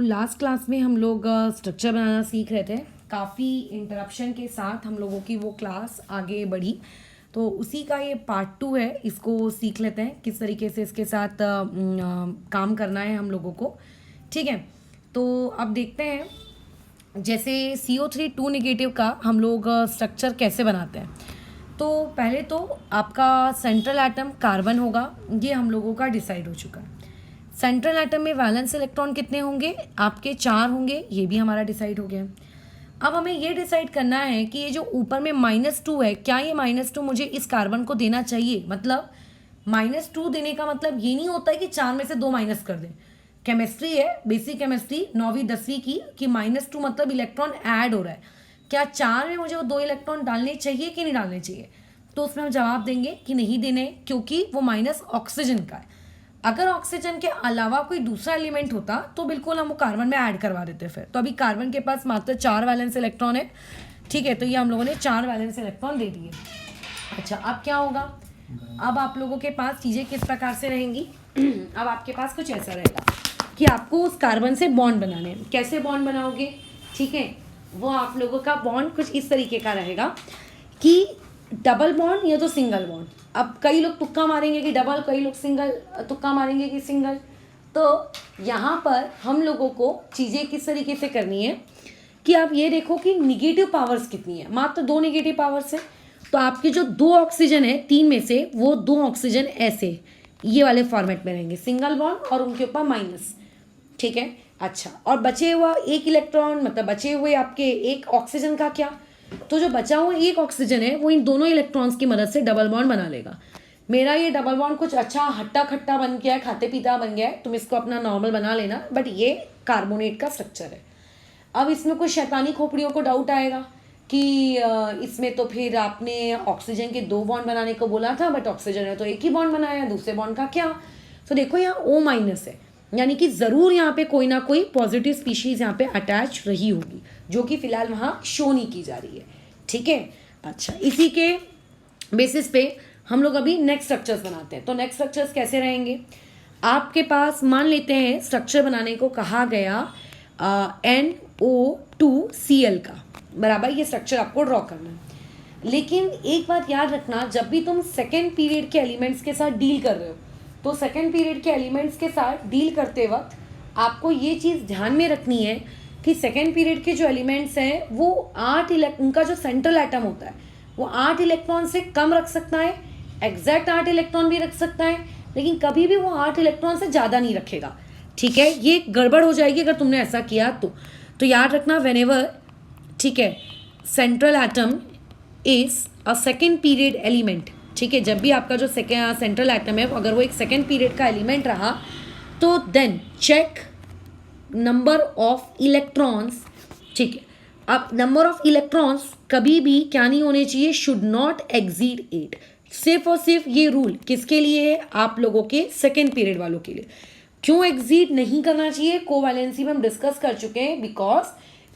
Last class में हम लोग स्ट्रक्चर बनाना सीख रहे थे। काफ़ी इंटरप्शन के साथ हम लोगों की वो क्लास आगे बढ़ी, तो उसी का ये पार्ट 2 है। इसको सीख लेते हैं किस तरीके से इसके साथ काम करना है हम लोगों को। ठीक है, तो अब देखते हैं जैसे CO3 2 नेगेटिव का हम लोग स्ट्रक्चर कैसे बनाते हैं। तो पहले तो आपका सेंट्रल एटम कार्बन होगा, ये हम लोगों का डिसाइड हो चुका है। सेंट्रल एटम में वैलेंस इलेक्ट्रॉन कितने होंगे? आपके 4 होंगे, ये भी हमारा डिसाइड हो गया। अब हमें ये डिसाइड करना है कि ये जो ऊपर में -2 है, क्या ये -2 मुझे इस कार्बन को देना चाहिए? मतलब -2 देने का मतलब ये नहीं होता है कि 4 में से 2 माइनस कर दें। केमिस्ट्री है, बेसिक केमिस्ट्री 9वीं 10वीं की, कि -2 मतलब इलेक्ट्रॉन ऐड हो रहा है। क्या 4 में मुझे वो 2 इलेक्ट्रॉन डालने चाहिए कि नहीं डालने चाहिए? तो उसमें हम जवाब देंगे कि नहीं देने, क्योंकि वो माइनस ऑक्सीजन का है। अगर ऑक्सीजन के अलावा कोई दूसरा एलिमेंट होता तो बिल्कुल हम वो कार्बन में ऐड करवा देते फिर। तो अभी कार्बन के पास मात्र 4 वैलेंस इलेक्ट्रॉन है। ठीक है, तो ये हम लोगों ने 4 वैलेंस इलेक्ट्रॉन दे दिए। अच्छा, अब क्या होगा? अब आप लोगों के पास चीज़ें किस प्रकार से रहेंगी? अब आपके पास कुछ ऐसा रहेगा कि आपको उस कार्बन से बॉन्ड बनाने हैं। कैसे बॉन्ड बनाओगे? ठीक है, वो आप लोगों का बॉन्ड कुछ इस तरीके का रहेगा कि डबल बॉन्ड या तो सिंगल बॉन्ड। अब कई लोग तुक्का मारेंगे कि डबल, कई लोग सिंगल तुक्का मारेंगे कि सिंगल। तो यहाँ पर हम लोगों को चीज़ें किस तरीके से करनी है कि आप ये देखो कि निगेटिव पावर्स कितनी है। मात्र 2 निगेटिव पावर्स है, तो आपके जो 2 ऑक्सीजन है 3 में से, वो 2 ऑक्सीजन ऐसे ये वाले फॉर्मेट में रहेंगे, सिंगल बॉन्ड और उनके ऊपर माइनस। ठीक है, अच्छा, और बचे हुआ 1 इलेक्ट्रॉन, मतलब बचे हुए आपके 1 ऑक्सीजन का क्या? तो जो बचा हुआ 1 ऑक्सीजन है वो इन दोनों इलेक्ट्रॉन्स की मदद से डबल बॉन्ड बना लेगा। मेरा ये डबल बॉन्ड कुछ अच्छा हट्टा खट्टा बन गया है, खाते पीता बन गया है, तुम इसको अपना नॉर्मल बना लेना, बट ये कार्बोनेट का स्ट्रक्चर है। अब इसमें कुछ शैतानी खोपड़ियों को डाउट आएगा कि इसमें तो फिर आपने ऑक्सीजन के 2 बॉन्ड बनाने को बोला था, बट ऑक्सीजन ने तो 1 ही बॉन्ड बनाया, दूसरे बॉन्ड का क्या? तो देखो यहाँ O- है, यानी कि ज़रूर यहाँ पे कोई ना कोई पॉजिटिव स्पीशीज़ यहाँ पे अटैच रही होगी, जो कि फिलहाल वहाँ शो नहीं की जा रही है। ठीक है, अच्छा, इसी के बेसिस पे हम लोग अभी नेक्स्ट स्ट्रक्चर्स बनाते हैं। तो नेक्स्ट स्ट्रक्चर्स कैसे रहेंगे? आपके पास मान लेते हैं स्ट्रक्चर बनाने को कहा गया NO2Cl का, बराबर ये स्ट्रक्चर आपको ड्रॉ करना है। लेकिन एक बात याद रखना, जब भी तुम सेकेंड पीरियड के एलिमेंट्स के साथ डील कर रहे हो, तो सेकेंड पीरियड के एलिमेंट्स के साथ डील करते वक्त आपको ये चीज़ ध्यान में रखनी है कि सेकेंड पीरियड के जो एलिमेंट्स हैं वो 8 उनका जो सेंट्रल एटम होता है वो 8 इलेक्ट्रॉन से कम रख सकता है, एग्जैक्ट 8 इलेक्ट्रॉन भी रख सकता है, लेकिन कभी भी वो 8 इलेक्ट्रॉन से ज़्यादा नहीं रखेगा। ठीक है, ये गड़बड़ हो जाएगी अगर तुमने ऐसा किया तो याद रखना, व्हेनेवर, ठीक है, central atom is a second period element. ठीक है, जब भी आपका जो सेंट्रल एटम है अगर वो एक सेकेंड पीरियड का एलिमेंट रहा, तो then check number of electrons. ठीक है, अब नंबर ऑफ इलेक्ट्रॉन्स कभी भी क्या नहीं होने चाहिए, शुड नॉट एक्सीड 8। सिर्फ और सिर्फ ये रूल किसके लिए है? आप लोगों के सेकेंड पीरियड वालों के लिए। क्यों एक्सीड नहीं करना चाहिए? कोवैलेंसी में हम डिस्कस कर चुके हैं, बिकॉज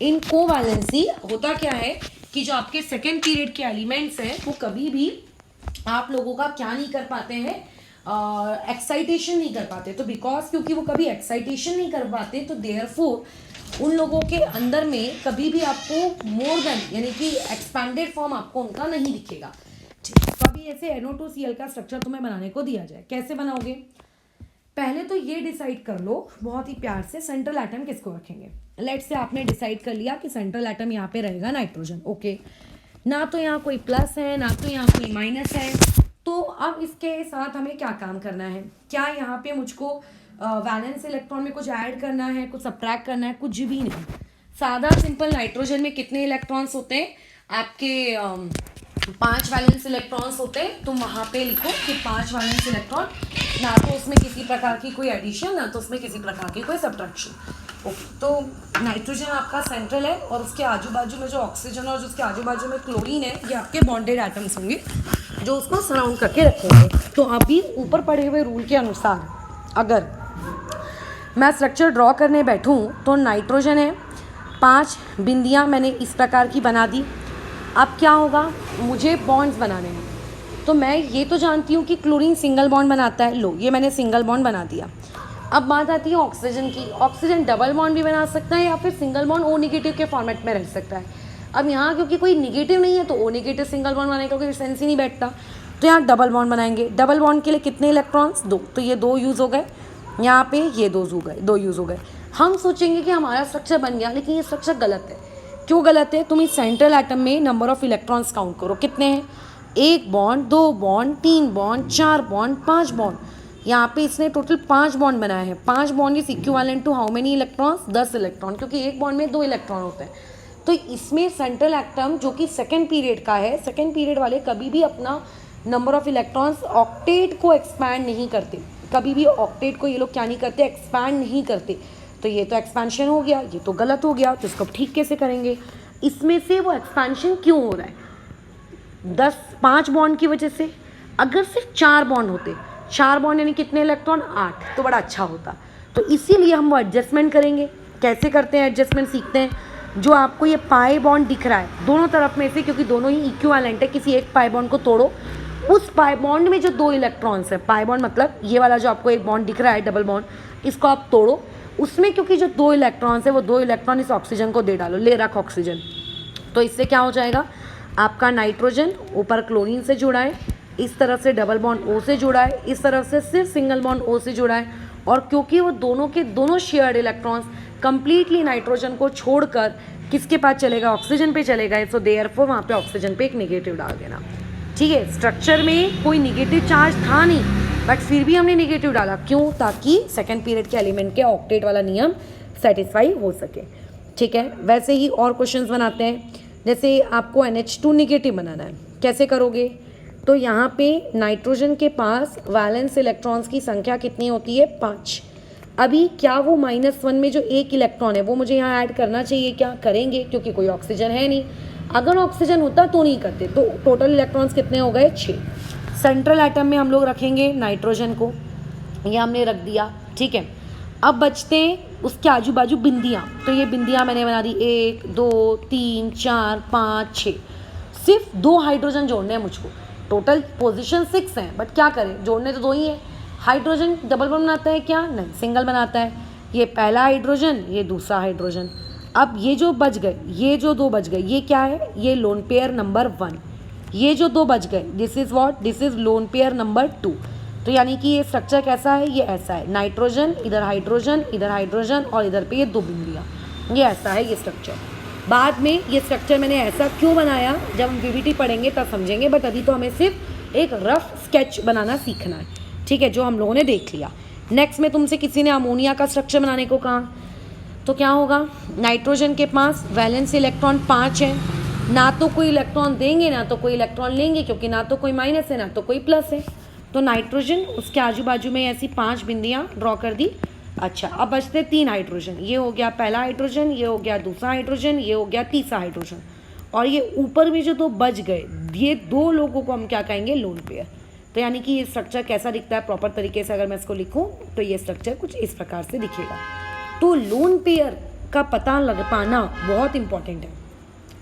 इन कोवैलेंसी होता क्या है कि जो आपके सेकेंड पीरियड के एलिमेंट्स हैं वो कभी भी आप लोगों का क्या नहीं कर पाते हैं, एक्साइटेशन नहीं कर पाते। तो बिकॉज क्योंकि वो कभी एक्साइटेशन नहीं कर पाते, तो देयरफॉर उन लोगों के अंदर में कभी भी आपको मोर देन, यानी कि एक्सपैंडेड फॉर्म आपको उनका नहीं दिखेगा। ठीक, तो अभी ऐसे NO2Cl का स्ट्रक्चर तुम्हें बनाने को दिया जाए, कैसे बनाओगे? पहले तो ये डिसाइड कर लो बहुत ही प्यार से, सेंट्रल एटम किसको रखेंगे। लेट्स से आपने डिसाइड कर लिया कि सेंट्रल एटम यहाँ पे रहेगा नाइट्रोजन। ओके, ना तो यहाँ कोई प्लस है ना तो यहाँ कोई माइनस है। तो अब इसके साथ हमें क्या काम करना है? क्या यहाँ पे मुझको वैलेंस इलेक्ट्रॉन में कुछ ऐड करना है, कुछ सब्ट्रैक्ट करना है? कुछ भी नहीं। सादा सिंपल नाइट्रोजन में कितने इलेक्ट्रॉन्स होते हैं? आपके 5 वैलेंस इलेक्ट्रॉन्स होते हैं। तुम वहाँ पे लिखो कि 5 वैलेंस इलेक्ट्रॉन, ना तो उसमें किसी प्रकार की कोई एडिशन, ना तो उसमें किसी प्रकार की कोई सब्ट्रैक्शन। ओके, तो नाइट्रोजन आपका सेंट्रल है और उसके आजू बाजू में जो ऑक्सीजन और उसके आजू बाजू में क्लोरीन है, ये आपके बॉन्डेड एटम्स होंगे जो उसको सराउंड करके रखेंगे। तो अभी ऊपर पढ़े हुए रूल के अनुसार अगर मैं स्ट्रक्चर ड्रॉ करने बैठूँ तो नाइट्रोजन है, 5 बिंदियाँ मैंने इस प्रकार की बना दी। अब क्या होगा? मुझे बॉन्ड्स बनाने हैं। तो मैं ये तो जानती हूँ कि क्लोरीन सिंगल बॉन्ड बनाता है, लो ये मैंने सिंगल बॉन्ड बना दिया। अब बात आती है ऑक्सीजन की। ऑक्सीजन डबल बॉन्ड भी बना सकता है या फिर सिंगल बॉन्ड ओ नेगेटिव के फॉर्मेट में रह सकता है। अब यहाँ क्योंकि कोई नेगेटिव नहीं है तो ओ नेगेटिव सिंगल बॉन्ड बनाने का कोई सेंस ही नहीं बैठता, तो यहाँ डबल बॉन्ड बनाएंगे। डबल बॉन्ड के लिए कितने इलेक्ट्रॉन्स? 2, तो ये 2 यूज़ हो गए, यहाँ पे ये 2 यूज़ हो गए। हम सोचेंगे कि हमारा स्ट्रक्चर बन गया, लेकिन ये स्ट्रक्चर गलत है। क्यों गलत है? तुम इस सेंट्रल एटम में नंबर ऑफ इलेक्ट्रॉन्स काउंट करो, कितने हैं? 1 bond, 2 bond, 3 bond, 4 bond, 5 bond. यहाँ पे इसने टोटल 5 बॉन्ड बनाए हैं। 5 bond is equivalent to how many electrons? 10 electron, क्योंकि एक बॉन्ड में 2 इलेक्ट्रॉन होते हैं। तो इसमें सेंट्रल एटम जो कि सेकेंड पीरियड का है, सेकेंड पीरियड वाले कभी भी अपना नंबर ऑफ इलेक्ट्रॉन्स ऑक्टेट को एक्सपैंड नहीं करते, कभी भी ऑक्टेट को ये लोग क्या नहीं करते? एक्सपैंड नहीं करते। तो ये तो एक्सपेंशन हो गया, ये तो गलत हो गया, तो इसको ठीक कैसे करेंगे? इसमें से वो एक्सपेंशन क्यों हो रहा है? 5 बॉन्ड की वजह से। अगर सिर्फ 4 बॉन्ड होते, 4 बॉन्ड यानी कितने इलेक्ट्रॉन? 8, तो बड़ा अच्छा होता। तो इसीलिए हम वो एडजस्टमेंट करेंगे। कैसे करते हैं एडजस्टमेंट? सीखते हैं। जो आपको ये पाई बॉन्ड दिख रहा है दोनों तरफ में से, क्योंकि दोनों ही इक्विवेलेंट है, किसी एक पाई बॉन्ड को तोड़ो, उस पाई बॉन्ड में जो 2 इलेक्ट्रॉन्स है, पाई बॉन्ड मतलब ये वाला जो आपको एक बॉन्ड दिख रहा है डबल बॉन्ड, इसको आप तोड़ो, उसमें क्योंकि जो 2 इलेक्ट्रॉन्स है वो 2 इलेक्ट्रॉन इस ऑक्सीजन को दे डालो, ले रख ऑक्सीजन। तो इससे क्या हो जाएगा? आपका नाइट्रोजन ऊपर क्लोरीन से जुड़ा है, इस तरफ से डबल बॉन्ड ओ से जुड़ा है, इस तरफ से सिर्फ सिंगल बॉन्ड ओ से जुड़ा है, और क्योंकि वो दोनों के दोनों शेयर्ड इलेक्ट्रॉन्स कंप्लीटली नाइट्रोजन को छोड़कर किसके पास चलेगा? ऑक्सीजन पे चलेगा। सो देयरफॉर वहाँ पे ऑक्सीजन पे एक नेगेटिव डाल देना। ठीक है, स्ट्रक्चर में कोई नेगेटिव चार्ज था नहीं, बट फिर भी हमने नेगेटिव डाला। क्यों? ताकि सेकेंड पीरियड के एलिमेंट के ऑक्टेट वाला नियम सेटिस्फाई हो सके। ठीक है, वैसे ही और क्वेश्चंस बनाते हैं। जैसे आपको NH2 नेगेटिव बनाना है, कैसे करोगे? तो यहाँ पे नाइट्रोजन के पास वैलेंस इलेक्ट्रॉन्स की संख्या कितनी होती है? 5। अभी क्या वो -1 में जो 1 इलेक्ट्रॉन है वो मुझे यहाँ ऐड करना चाहिए? क्या करेंगे? क्योंकि कोई ऑक्सीजन है नहीं। अगर ऑक्सीजन होता तो नहीं करते। तो टोटल इलेक्ट्रॉन्स कितने हो गए? 6। सेंट्रल एटम में हम लोग रखेंगे नाइट्रोजन को, ये हमने रख दिया। ठीक है, अब बचते हैं उसके आजू बाजू बिंदियाँ। तो ये बिंदियाँ मैंने बना दी 1 2 3 4 5 6। सिर्फ 2 हाइड्रोजन जोड़ने हैं मुझको। टोटल पोजीशन 6 हैं, बट क्या करें, जोड़ने तो 2 ही हैं। हाइड्रोजन डबल बॉन्ड बनाता है क्या? नहीं, सिंगल बनाता है। ये पहला हाइड्रोजन, ये दूसरा हाइड्रोजन। अब ये जो बच गए, ये जो 2 बच गए, ये क्या है? ये लोन पेयर नंबर 1। ये जो 2 बच गए, this is what? This is lone pair number 2। तो यानी कि ये स्ट्रक्चर कैसा है? ये ऐसा है, नाइट्रोजन, इधर हाइड्रोजन और इधर पे ये 2 बिंदियाँ, ये ऐसा है ये स्ट्रक्चर। बाद में ये स्ट्रक्चर मैंने ऐसा क्यों बनाया, जब हम VBT पढ़ेंगे तब समझेंगे, बट अभी तो हमें सिर्फ एक रफ स्केच बनाना सीखना है। ठीक है, जो हम लोगों ने देख लिया। नेक्स्ट में तुमसे किसी ने अमोनिया का स्ट्रक्चर बनाने को कहा, तो क्या होगा? नाइट्रोजन के पास वैलेंस इलेक्ट्रॉन 5 है, ना तो कोई इलेक्ट्रॉन देंगे ना तो कोई इलेक्ट्रॉन लेंगे, क्योंकि ना तो कोई माइनस है ना तो कोई प्लस है। तो नाइट्रोजन, उसके आजू बाजू में ऐसी 5 बिंदियाँ ड्रॉ कर दी। अच्छा, अब बचते 3 हाइड्रोजन। ये हो गया पहला हाइड्रोजन, ये हो गया दूसरा हाइड्रोजन, ये हो गया तीसरा हाइड्रोजन, और ये ऊपर में जो 2 बच गए, ये 2 लोगों को हम क्या कहेंगे? Loan pair. तो यानी कि ये स्ट्रक्चर कैसा दिखता है प्रॉपर तरीके से? अगर मैं इसको लिखूँ तो ये स्ट्रक्चर कुछ इस प्रकार से दिखेगा। तो लोन पेयर का पता लग पाना बहुत इंपॉर्टेंट है।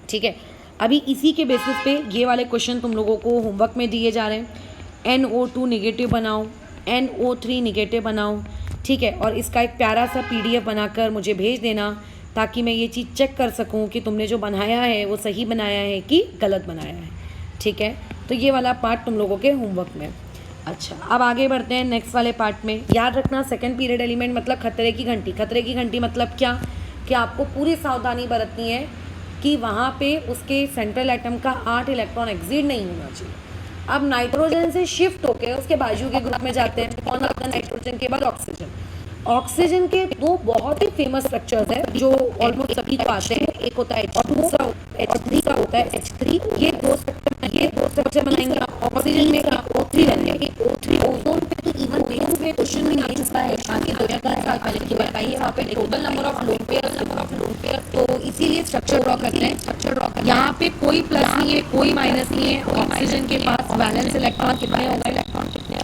ठीक है, अभी इसी के बेसिस पे ये वाले क्वेश्चन तुम लोगों को होमवर्क में दिए जा रहे हैं। NO2 नेगेटिव बनाओ, NO3 नेगेटिव बनाओ। ठीक है, और इसका एक प्यारा सा PDF बनाकर मुझे भेज देना, ताकि मैं ये चीज़ चेक कर सकूं कि तुमने जो बनाया है वो सही बनाया है कि गलत बनाया है। ठीक है, तो ये वाला पार्ट तुम लोगों के होमवर्क में। अच्छा, अब आगे बढ़ते हैं नेक्स्ट वाले पार्ट में। याद रखना, सेकेंड पीरियड एलिमेंट मतलब खतरे की घंटी। खतरे की घंटी मतलब क्या? कि आपको पूरी सावधानी बरतनी है कि वहाँ पे उसके सेंट्रल एटम का 8 इलेक्ट्रॉन एग्जिट नहीं होना चाहिए। अब नाइट्रोजन से शिफ्ट होकर उसके बाजू के ग्रुप में जाते हैं। कौन आता है नाइट्रोजन के बाद? ऑक्सीजन। ऑक्सीजन के 2 बहुत ही फेमस स्ट्रक्चर्स हैं जो ऑलमोस्ट सभी को आते हैं। एक होता है H2 और H3 का होता है H3। ये दो स्ट्रक्चर बनाएंगे। ऑक्सीजन में O3 रहेंगे। O3 ओजोन पे तो इवन बेस पे क्वेश्चन में नहीं चुका है। आज के 2-3 साल पहले की बात है। वहाँ पे total number of loan pair, तो इसीलिए स्ट्रक्चर ड्रॉ करते हैं। यहाँ पे कोई प्लस नहीं है, कोई माइनस नहीं है। ऑक्सीजन के पास वैलेंस इलेक्ट्रॉन कितने होते हैं?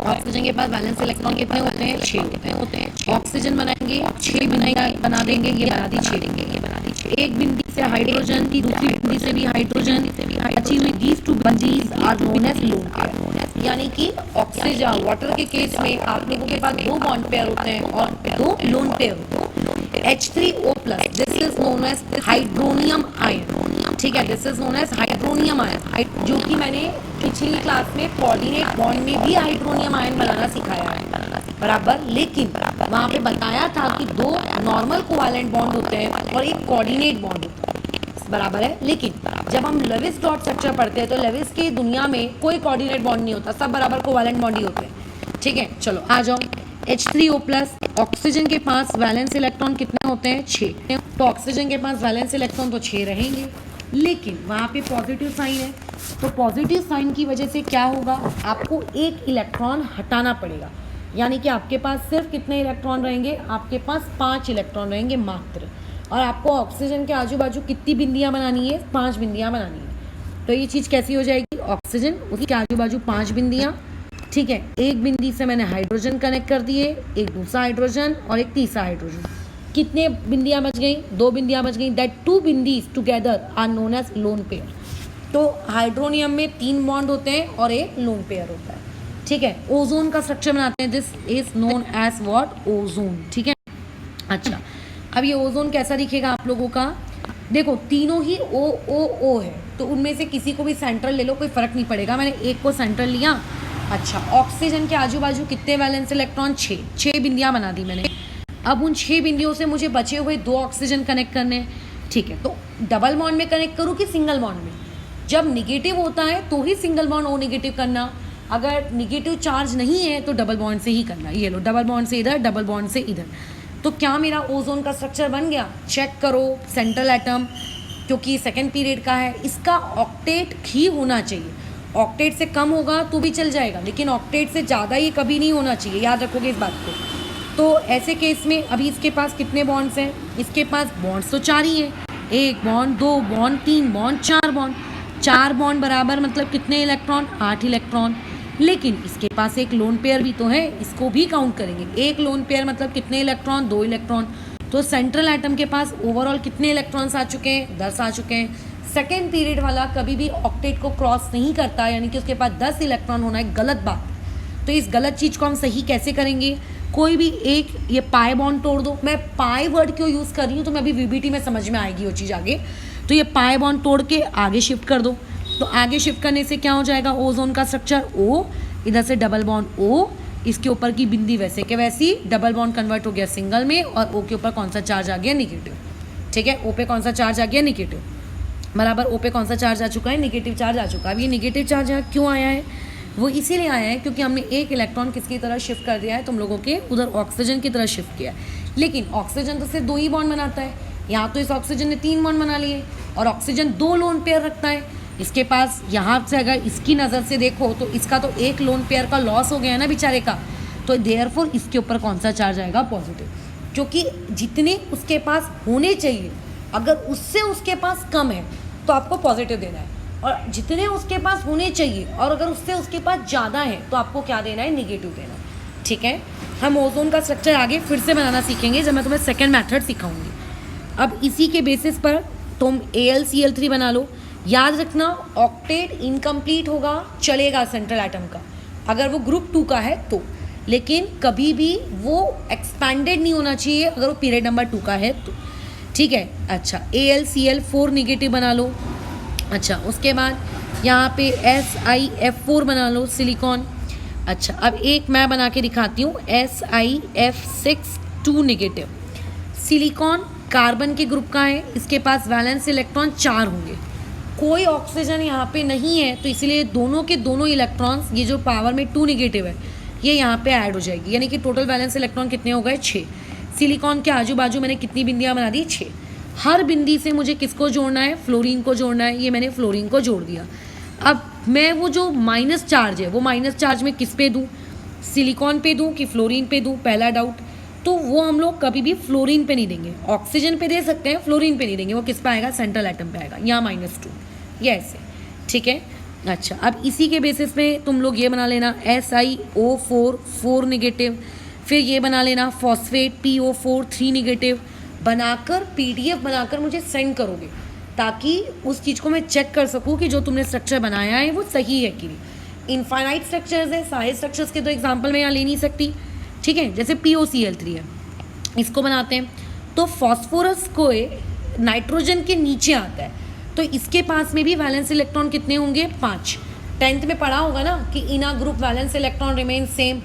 ऑक्सीजन के पास वैलेंस इलेक्ट्रॉन कितने होते हैं? 6 ऑक्सीजन बनाएंगे, 6 बना देंगे, ये बना दी 6। एक बिंदी से हाइड्रोजन, दूसरी बिंदी से भी हाइड्रोजन, अच्छी हुई। These 2 bondies are known as lone pair. यानी कि ऑक्सीजन वाटर के केस में आप लोगों के पास 2 बॉन्ड पेयर होते हैं और 2 लोन पेयर होते हैं। H3O+, this is known as hydronium ion, ठीक है, this is known as hydronium ion, जो कि मैंने पिछली क्लास में कोऑर्डिनेट बॉन्ड में भी हाइड्रोनियम आयन बनाना सिखाया है, बराबर। लेकिन वहाँ पे बताया था कि 2 नॉर्मल कोवैलेंट बॉन्ड होते हैं और एक कोऑर्डिनेट बॉन्ड होता है, बराबर है। लेकिन जब हम लेविस डॉट स्ट्रक्चर पढ़ते हैं तो लेविस की दुनिया में कोई कोऑर्डिनेट बॉन्ड नहीं होता, सब बराबर कोवैलेंट बॉन्ड ही होते हैं, ठीक है। चलो आ जाओ, H3O+, ऑक्सीजन के पास वैलेंस इलेक्ट्रॉन कितने होते हैं? 6। तो ऑक्सीजन के पास वैलेंस इलेक्ट्रॉन तो 6 रहेंगे, लेकिन वहाँ पे पॉजिटिव साइन है, तो पॉजिटिव साइन की वजह से क्या होगा, आपको एक इलेक्ट्रॉन हटाना पड़ेगा, यानी कि आपके पास सिर्फ कितने इलेक्ट्रॉन रहेंगे? आपके पास 5 इलेक्ट्रॉन रहेंगे मात्र। और आपको ऑक्सीजन के आजू बाजू कितनी बिंदियाँ बनानी है? 5 बिंदियाँ बनानी है। तो ये चीज़ कैसी हो जाएगी? ऑक्सीजन, उसके आजू बाजू 5 बिंदियाँ, ठीक है। एक बिंदी से मैंने हाइड्रोजन कनेक्ट कर दिए, एक दूसरा हाइड्रोजन और एक तीसरा हाइड्रोजन। कितने बिंदियाँ बच गई? 2 बिंदियाँ बच गई। दैट 2 बिंदीज together are known as lone pair. तो हाइड्रोनियम में 3 बॉन्ड होते हैं और एक लोन पेयर होता है, ठीक है। ओजोन का स्ट्रक्चर बनाते हैं, this is known as what? Ozone, ठीक है। अच्छा, अब ये ओजोन कैसा दिखेगा आप लोगों का? देखो तीनों ही O है, तो उनमें से किसी को भी सेंट्रल ले लो, कोई फर्क नहीं पड़ेगा। मैंने एक को सेंट्रल लिया। अच्छा, ऑक्सीजन के आजू बाजू कितने वैलेंस इलेक्ट्रॉन? 6 बिंदियाँ बना दी मैंने। अब उन 6 बिंदियों से मुझे बचे हुए 2 ऑक्सीजन कनेक्ट करने हैं, ठीक है। तो डबल बॉन्ड में कनेक्ट करूँ कि सिंगल बॉन्ड में? जब निगेटिव होता है तो ही सिंगल बॉन्ड O नेगेटिव करना, अगर निगेटिव चार्ज नहीं है तो डबल बॉन्ड से ही करना। ये लो, डबल बॉन्ड से इधर, डबल बॉन्ड से इधर। तो क्या मेरा ओजोन का स्ट्रक्चर बन गया? चेक करो, सेंट्रल एटम, क्योंकि सेकेंड पीरियड का है, इसका ऑक्टेट ही होना चाहिए। ऑक्टेट से कम होगा तो भी चल जाएगा, लेकिन ऑक्टेट से ज़्यादा ये कभी नहीं होना चाहिए, याद रखोगे इस बात को। तो ऐसे केस में अभी इसके पास कितने बॉन्ड्स हैं? इसके पास बॉन्ड्स तो 4 ही हैं, 1 bond, 2 bond, 3 bond, 4 bond. 4 bond बराबर मतलब कितने इलेक्ट्रॉन? 8 इलेक्ट्रॉन। लेकिन इसके पास एक लोन पेयर भी तो है, इसको भी काउंट करेंगे। एक लोन पेयर मतलब कितने इलेक्ट्रॉन? 2 इलेक्ट्रॉन। तो सेंट्रल एटम के पास ओवरऑल कितने इलेक्ट्रॉन्स आ चुके हैं? 10 आ चुके हैं। सेकेंड पीरियड वाला कभी भी ऑक्टेट को क्रॉस नहीं करता, यानी कि उसके पास 10 इलेक्ट्रॉन होना है, गलत बात। तो इस गलत चीज़ को हम सही कैसे करेंगे? कोई भी एक ये पाई बॉन्ड तोड़ दो। मैं पाई वर्ड क्यों यूज़ कर रही हूँ तो मैं अभी वीबीटी में समझ में आएगी वो चीज़ आगे। तो ये पाई बॉन्ड तोड़ के आगे शिफ्ट कर दो, तो आगे शिफ्ट करने से क्या हो जाएगा? ओजोन का स्ट्रक्चर O, इधर से डबल बॉन्ड O, इसके ऊपर की बिंदी वैसे के वैसी, डबल बॉन्ड कन्वर्ट हो गया सिंगल में, और O के ऊपर कौन सा चार्ज आ गया? निगेटिव, ठीक है। O पे कौन सा चार्ज आ गया? निगेटिव, बराबर। O पे कौन सा चार्ज आ चुका है? निगेटिव चार्ज आ चुका है। अब ये निगेटिव चार्ज यहाँ क्यों आया है? वो इसीलिए आया है क्योंकि हमने एक इलेक्ट्रॉन किसकी तरह शिफ्ट कर दिया है? तुम लोगों के उधर ऑक्सीजन की तरह शिफ्ट किया है। लेकिन ऑक्सीजन तो सिर्फ 2 ही बॉन्ड बनाता है, यहाँ तो इस ऑक्सीजन ने 3 बॉन्ड बना लिए, और ऑक्सीजन 2 लोन पेयर रखता है। इसके पास यहाँ से अगर इसकी नज़र से देखो तो इसका तो एक लोन पेयर का लॉस हो गया है ना बेचारे का, तो देयरफॉर इसके ऊपर कौन सा चार्ज आएगा? पॉजिटिव, क्योंकि जितने उसके पास होने चाहिए अगर उससे उसके पास कम है तो आपको पॉजिटिव देना है, और जितने उसके पास होने चाहिए और अगर उससे उसके पास ज़्यादा है तो आपको क्या देना है? निगेटिव देना है, ठीक है। हम ओजोन का स्ट्रक्चर आगे फिर से बनाना सीखेंगे जब मैं तुम्हें सेकेंड मैथड सिखाऊंगी। अब इसी के बेसिस पर तुम AlCl3 बना लो। याद रखना, ऑक्टेट इनकम्प्लीट होगा चलेगा सेंट्रल एटम का अगर वो ग्रुप 2 का है तो, लेकिन कभी भी वो एक्सपैंडेड नहीं होना चाहिए अगर वो पीरियड नंबर 2 का है तो, ठीक है। अच्छा, AlCl4 निगेटिव बना लो। अच्छा, उसके बाद यहाँ पे SiF4 बना लो, सिलिकॉन। अच्छा, अब एक मैं बना के दिखाती हूँ, SiF6 2 निगेटिव। सिलिकॉन कार्बन के ग्रुप का है, इसके पास वैलेंस इलेक्ट्रॉन 4 होंगे, कोई ऑक्सीजन यहाँ पे नहीं है, तो इसलिए दोनों के दोनों इलेक्ट्रॉन्स, ये जो पावर में 2 निगेटिव है, ये यहाँ पे ऐड हो जाएगी, यानी कि टोटल वैलेंस इलेक्ट्रॉन कितने हो गए? 6। सिलिकॉन के आजू बाजू मैंने कितनी बिंदियाँ बना दी? 6। हर बिंदी से मुझे किसको जोड़ना है? फ्लोरीन को जोड़ना है। ये मैंने फ्लोरीन को जोड़ दिया। अब मैं वो जो माइनस चार्ज है वो माइनस चार्ज में किस पे दूँ? सिलिकॉन पे दूँ कि फ्लोरीन पे दूँ? पहला डाउट। तो वो हम लोग कभी भी फ्लोरीन पे नहीं देंगे, ऑक्सीजन पे दे सकते हैं, फ्लोरीन पे नहीं देंगे। वो किस पे आएगा? सेंट्रल एटम पे आएगा, यहाँ -2, ये ऐसे, ठीक है। अच्छा, अब इसी के बेसिस पे तुम लोग ये बना लेना, SiO4 4 निगेटिव, फिर ये बना लेना फॉस्फेट PO4 3 निगेटिव, बनाकर PDF बनाकर मुझे सेंड करोगे ताकि उस चीज़ को मैं चेक कर सकूँ कि जो तुमने स्ट्रक्चर बनाया है वो सही है कि नहीं। इनफाइनाइट स्ट्रक्चर्स है, सारे स्ट्रक्चर्स के तो एग्जाम्पल मैं यहाँ ले नहीं सकती, ठीक है। जैसे POCl3 है, इसको बनाते हैं तो फॉस्फोरस को नाइट्रोजन के नीचे आता है, तो इसके पास में भी वैलेंस इलेक्ट्रॉन कितने होंगे? 5। 10th में पढ़ा होगा ना कि इना group valence electron remain same,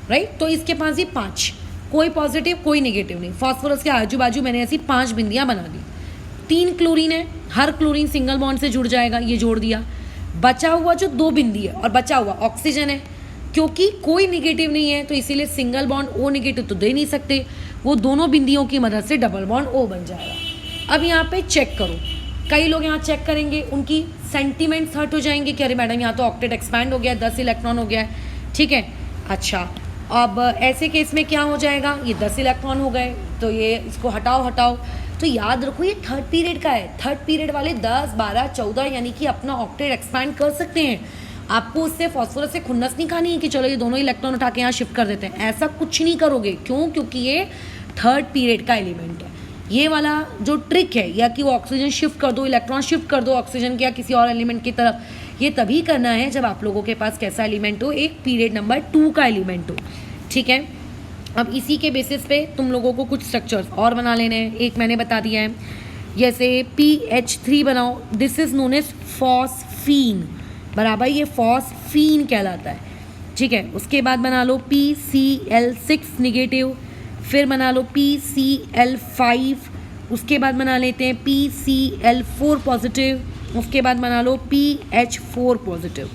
right. तो इसके पास ही 5, कोई पॉजिटिव कोई नेगेटिव नहीं। फॉस्फोरस के आजू बाजू मैंने ऐसी 5 बिंदियाँ बना दी। 3 क्लोरीन है, हर क्लोरीन सिंगल बॉन्ड से जुड़ जाएगा, ये जोड़ दिया। बचा हुआ जो 2 बिंदी है और बचा हुआ ऑक्सीजन है, क्योंकि कोई नेगेटिव नहीं है तो इसीलिए सिंगल बॉन्ड O नेगेटिव तो दे नहीं सकते, वो दोनों बिंदियों की मदद से डबल बॉन्ड O बन जाएगा। अब यहाँ पे चेक करो, कई लोग यहाँ चेक करेंगे, उनकी सेंटीमेंट्स हर्ट हो जाएंगे कि अरे मैडम यहाँ तो ऑक्टेट एक्सपैंड हो गया, 10 इलेक्ट्रॉन हो गया है, ठीक है। अच्छा, अब ऐसे केस में क्या हो जाएगा? ये 10 इलेक्ट्रॉन हो गए, तो ये इसको हटाओ। तो याद रखो ये थर्ड पीरियड का है, थर्ड पीरियड वाले 10, 12, 14 यानी कि अपना ऑक्टेट एक्सपैंड कर सकते हैं। आपको उससे फॉस्फोरस से खुन्नस नहीं खानी है कि चलो ये दोनों इलेक्ट्रॉन उठा के यहाँ शिफ्ट कर देते हैं, ऐसा कुछ नहीं करोगे। क्यों? क्योंकि ये थर्ड पीरियड का एलिमेंट है। ये वाला जो ट्रिक है, या कि वो ऑक्सीजन शिफ्ट कर दो, इलेक्ट्रॉन शिफ्ट कर दो ऑक्सीजन के या किसी और एलिमेंट की तरफ, ये तभी करना है जब आप लोगों के पास कैसा एलिमेंट हो? एक पीरियड नंबर 2 का एलिमेंट हो, ठीक है। अब इसी के बेसिस पे तुम लोगों को कुछ स्ट्रक्चर्स और बना लेने हैं। एक मैंने बता दिया है, जैसे PH3 बनाओ, this is known as phosphine, बराबर, ये फॉस्फीन कहलाता है, ठीक है। उसके बाद बना लो PCl6 निगेटिव, फिर बना लो PCl5, उसके बाद बना लेते हैं PCl4 पॉजिटिव, उसके बाद बना लो PH4 पॉजिटिव,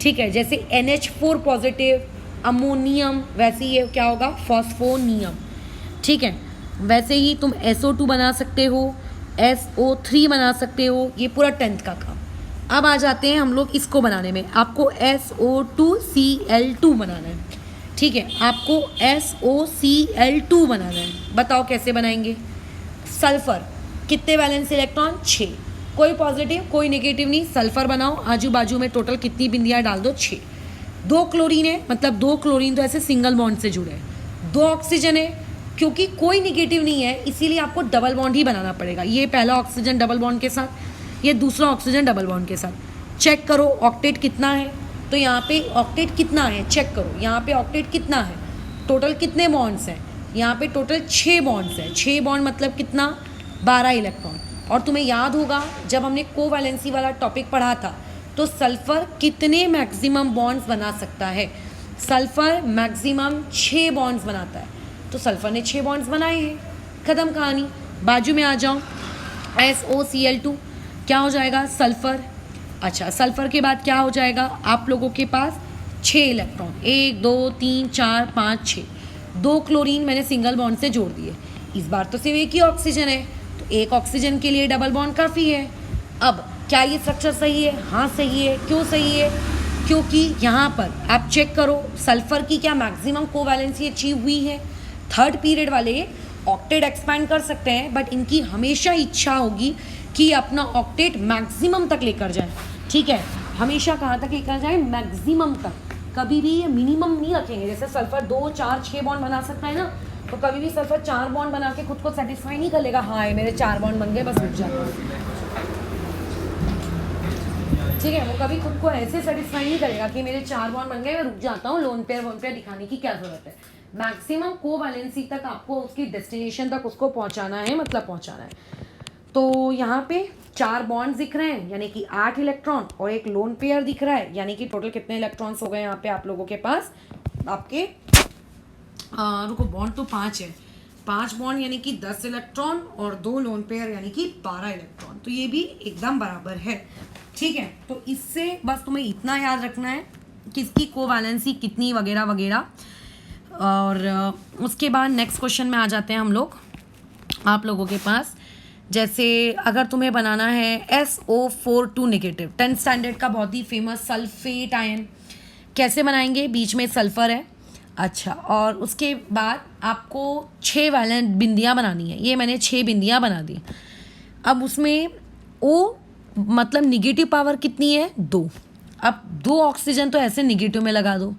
ठीक है। जैसे NH4 पॉजिटिव अमोनियम, वैसे ये क्या होगा? फॉस्फोनियम, ठीक है। वैसे ही तुम SO2 बना सकते हो, SO3 बना सकते हो, ये पूरा 10th का काम। अब आ जाते हैं हम लोग इसको बनाने में। आपको SO2Cl2 बनाना है, ठीक है, आपको SOCl2 बनाना है। बताओ कैसे बनाएंगे? सल्फर, कितने वैलेंस इलेक्ट्रॉन? 6, कोई पॉजिटिव कोई नेगेटिव नहीं। सल्फर बनाओ, आजू बाजू में टोटल कितनी बिंदियाँ डाल दो? 6। 2 क्लोरीन है, मतलब 2 क्लोरीन तो ऐसे सिंगल बॉन्ड से जुड़े हैं। 2 ऑक्सीजन है, क्योंकि कोई नेगेटिव नहीं है इसीलिए आपको डबल बॉन्ड ही बनाना पड़ेगा। ये पहला ऑक्सीजन डबल बॉन्ड के साथ, ये दूसरा ऑक्सीजन डबल बॉन्ड के साथ। चेक करो ऑक्टेट कितना है, तो यहाँ पे ऑक्टेट कितना है चेक करो। यहाँ पे ऑक्टेट कितना है, टोटल कितने बॉन्ड्स हैं? यहाँ पे टोटल 6 बॉन्ड्स हैं। 6 बॉन्ड मतलब कितना? 12 इलेक्ट्रॉन। और तुम्हें याद होगा जब हमने कोवैलेंसी वाला टॉपिक पढ़ा था, तो सल्फर कितने मैक्सिमम बॉन्ड्स बना सकता है? सल्फर मैक्सिमम 6 बॉन्ड्स बनाता है, तो सल्फर ने 6 बॉन्ड्स बनाए हैं, ख़त्म कहानी। बाजू में आ जाओ, SOCl2 क्या हो जाएगा? सल्फर। अच्छा, सल्फर के बाद क्या हो जाएगा? आप लोगों के पास 6 इलेक्ट्रॉन, 1 2 3 4 5 6, 2 क्लोरीन मैंने सिंगल बॉन्ड से जोड़ दिए। इस बार तो सिर्फ एक ही ऑक्सीजन है, तो एक ऑक्सीजन के लिए डबल बॉन्ड काफ़ी है। अब क्या ये स्ट्रक्चर सही है? हाँ सही है। क्यों सही है? क्योंकि यहाँ पर आप चेक करो, सल्फर की क्या मैक्सिमम कोवैलेंसी अचीव हुई है? थर्ड पीरियड वाले ऑक्टेट एक्सपैंड कर सकते हैं, बट इनकी हमेशा इच्छा होगी कि अपना ऑक्टेट मैक्सिमम तक लेकर जाए, ठीक है। हमेशा कहाँ तक लेकर जाए? मैक्सिमम तक, कभी भी ये मिनिमम नहीं रखेंगे। जैसे सल्फर 2 4 6 बॉन्ड बना सकता है ना, तो कभी भी सल्फर 4 बॉन्ड बना के खुद को सेटिस्फाई नहीं कर लेगा, हाँ ये मेरे 4 बॉन्ड बन गए बस रुक जाता है, ठीक है। वो कभी खुद को ऐसे सेटिस्फाई नहीं करेगा कि मेरे 4 बॉन्ड बन गए मैं रुक जाता हूँ, लोन पेयर दिखाने की क्या जरूरत है। मैक्सिमम कोवैलेंसी तक आपको उसकी डेस्टिनेशन तक उसको पहुँचाना है, मतलब पहुँचाना है। तो यहाँ पे 4 बॉन्ड दिख रहे हैं, यानी कि 8 इलेक्ट्रॉन, और एक लोन पेयर दिख रहा है, यानी कि टोटल कितने इलेक्ट्रॉन्स हो गए यहाँ पे आप लोगों के पास? आपके रुको, बॉन्ड तो 5 है, 5 बॉन्ड यानी कि 10 इलेक्ट्रॉन, और 2 लोन पेयर यानी कि 12 इलेक्ट्रॉन, तो ये भी एकदम बराबर है, ठीक है। तो इससे बस तुम्हें इतना याद रखना है कि इसकी कोवैलेंसी कितनी वगैरह वगैरह। और उसके बाद नेक्स्ट क्वेश्चन में आ जाते हैं हम लोग आप लोगों के पास। जैसे अगर तुम्हें बनाना है SO42 नेगेटिव, 10th स्टैंडर्ड का बहुत ही फेमस सल्फेट आयन, कैसे बनाएंगे? बीच में सल्फर है, अच्छा, और उसके बाद आपको 6 वैलेंट बिंदियाँ बनानी है। ये मैंने 6 बिंदियाँ बना दी। अब उसमें O मतलब निगेटिव पावर कितनी है? 2। अब 2 ऑक्सीजन तो ऐसे निगेटिव में लगा दो,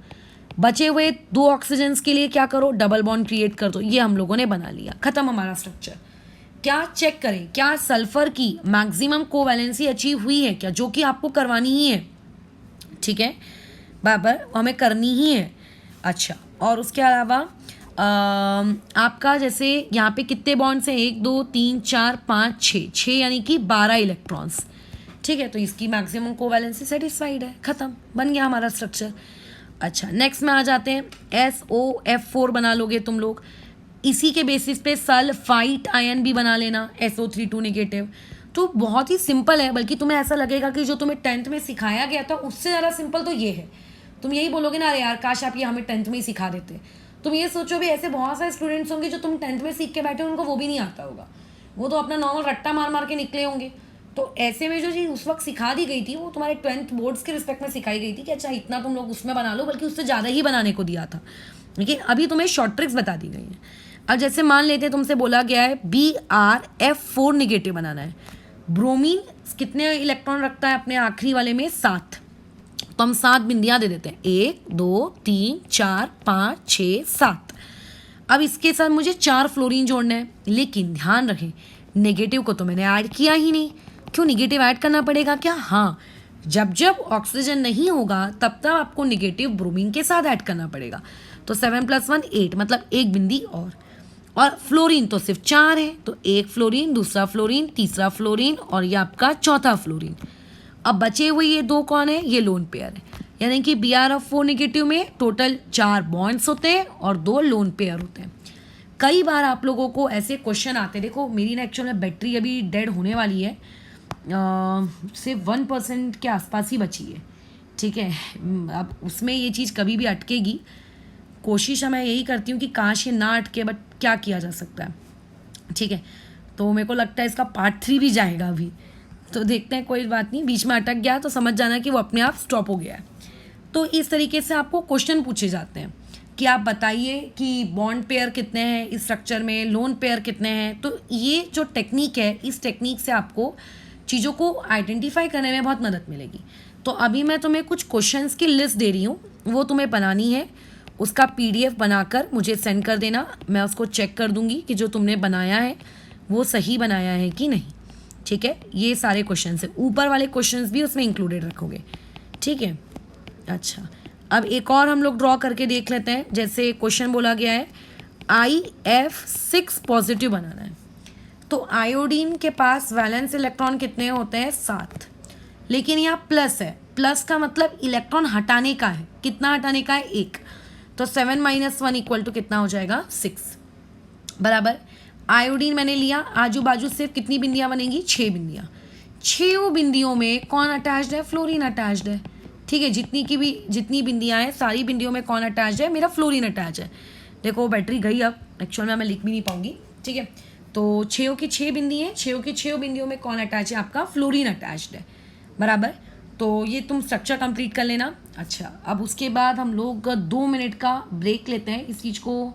बचे हुए 2 ऑक्सीजन्स के लिए क्या करो? डबल बॉन्ड क्रिएट कर दो। ये हम लोगों ने बना लिया, खत्म हमारा स्ट्रक्चर। क्या चेक करें, क्या सल्फर की मैक्सिमम कोवैलेंसी अचीव हुई है क्या? जो कि आपको करवानी ही है, ठीक है। बराबर, हमें करनी ही है। अच्छा, और उसके अलावा आपका जैसे यहाँ पे कितने बॉन्ड्स हैं, 1 2 3 4 5 6 यानी कि 12 इलेक्ट्रॉन्स। ठीक है, तो इसकी मैक्सिमम कोवैलेंसी सेटिस्फाइड है, ख़त्म, बन गया हमारा स्ट्रक्चर। अच्छा, नेक्स्ट में आ जाते हैं, SOF4 बना लोगे तुम लोग। इसी के बेसिस पे सल्फाइट आयन भी बना लेना, SO32 नेगेटिव। तो बहुत ही सिंपल है, बल्कि तुम्हें ऐसा लगेगा कि जो तुम्हें 10th में सिखाया गया था उससे ज़्यादा सिंपल तो ये है। तुम यही बोलोगे ना, अरे यार काश आप ये हमें 10th में ही सिखा देते। तुम ये सोचो भी, ऐसे बहुत सारे स्टूडेंट्स होंगे जो तुम 10th में सीख के बैठे, उनको वो भी नहीं आता होगा, वो तो अपना नॉर्मल रट्टा मार मार के निकले होंगे। तो ऐसे में जो चीज़ उस वक्त सिखा दी गई थी वो तुम्हारे 10th बोर्ड्स के रिस्पेक्ट में सिखाई गई थी कि अच्छा इतना तुम लोग उसमें बना लो, बल्कि उससे ज़्यादा ही बनाने को दिया था। लेकिन अभी तुम्हें शॉर्ट ट्रिक्स बता दी गई हैं। अब जैसे मान लेते हैं तुमसे बोला गया है BrF4 निगेटिव बनाना है। ब्रोमीन कितने इलेक्ट्रॉन रखता है अपने आखिरी वाले में, 7। तो हम 7 बिंदियाँ दे देते हैं, 1 2 3 4 5 6 7। अब इसके साथ मुझे 4 फ्लोरीन जोड़ना है, लेकिन ध्यान रखें नेगेटिव को तो मैंने ऐड किया ही नहीं। क्यों नेगेटिव ऐड करना पड़ेगा क्या? हाँ, जब जब ऑक्सीजन नहीं होगा तब तब आपको नेगेटिव ब्रोमीन के साथ ऐड करना पड़ेगा। तो 7 + 1 8, मतलब एक बिंदी और फ्लोरीन तो सिर्फ 4 है, तो एक फ्लोरीन, दूसरा फ्लोरीन, तीसरा फ्लोरीन और ये आपका चौथा फ्लोरीन। अब बचे हुए ये 2 कौन है? ये लोन पेयर है, यानी कि BrF4 नेगेटिव में टोटल 4 बॉन्ड्स होते हैं और 2 लोन पेयर होते हैं। कई बार आप लोगों को ऐसे क्वेश्चन आते हैं, देखो मेरी ना एक्चुअल में बैटरी अभी डेड होने वाली है, सिर्फ 1% के आसपास ही बची है। ठीक है, अब उसमें ये चीज़ कभी भी अटकेगी, कोशिश मैं यही करती हूँ कि काश ये ना अटके, बट क्या किया जा सकता है। ठीक है, तो मेरे को लगता है इसका पार्ट 3 भी जाएगा अभी, तो देखते हैं, कोई बात नहीं, बीच में अटक गया तो समझ जाना कि वो अपने आप स्टॉप हो गया है। तो इस तरीके से आपको क्वेश्चन पूछे जाते हैं कि आप बताइए कि बॉन्ड पेयर कितने हैं इस स्ट्रक्चर में, लोन पेयर कितने हैं। तो ये जो टेक्निक है, इस टेक्निक से आपको चीज़ों को आइडेंटिफाई करने में बहुत मदद मिलेगी। तो अभी मैं तुम्हें कुछ क्वेश्चंस की लिस्ट दे रही हूँ, वो तुम्हें बनानी है, उसका PDF बनाकर मुझे सेंड कर देना, मैं उसको चेक कर दूंगी कि जो तुमने बनाया है वो सही बनाया है कि नहीं। ठीक है, ये सारे क्वेश्चन है, ऊपर वाले क्वेश्चंस भी उसमें इंक्लूडेड रखोगे। ठीक है, अच्छा, अब एक और हम लोग ड्रॉ करके देख लेते हैं। जैसे क्वेश्चन बोला गया है IF6 पॉजिटिव बनाना है, तो आयोडीन के पास वैलेंस इलेक्ट्रॉन कितने होते हैं? 7, लेकिन यहाँ प्लस है, प्लस का मतलब इलेक्ट्रॉन हटाने का है। कितना हटाने का है? 1। तो 7 - 1 = कितना हो जाएगा? 6, बराबर। आयोडीन मैंने लिया, आजू बाजू सिर्फ कितनी बिंदियाँ बनेंगी? 6 बिंदियाँ। 6 बिंदियों में कौन अटैच्ड है? फ्लोरीन अटैच्ड है। ठीक है, जितनी बिंदियाँ हैं सारी बिंदियों में कौन अटैच्ड है? मेरा फ्लोरीन अटैच है। देखो बैटरी गई, अब एक्चुअल में मैं लिख भी नहीं पाऊंगी। ठीक है, तो 6 की 6 बिंदी हैं, 6 की 6 बिंदियों में कौन अटैच है? आपका फ्लोरीन अटैच्ड है, बराबर। तो ये तुम स्ट्रक्चर कंप्लीट कर लेना। अच्छा, अब उसके बाद हम लोग 2 मिनट का ब्रेक लेते हैं। इस चीज़ को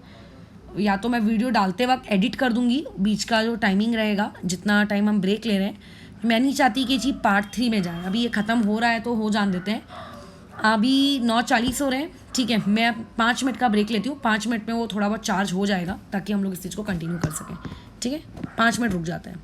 या तो मैं वीडियो डालते वक्त एडिट कर दूंगी, बीच का जो टाइमिंग रहेगा, जितना टाइम हम ब्रेक ले रहे हैं, मैं नहीं चाहती कि ये चीज़ पार्ट 3 में जाए। अभी ये ख़त्म हो रहा है तो हो जान देते हैं। अभी 9:40 हो रहे हैं। ठीक है, मैं 5 मिनट का ब्रेक लेती हूँ, 5 मिनट में वो थोड़ा बहुत चार्ज हो जाएगा ताकि हम लोग इस चीज़ को कंटिन्यू कर सकें। ठीक है, 5 मिनट रुक जाते हैं।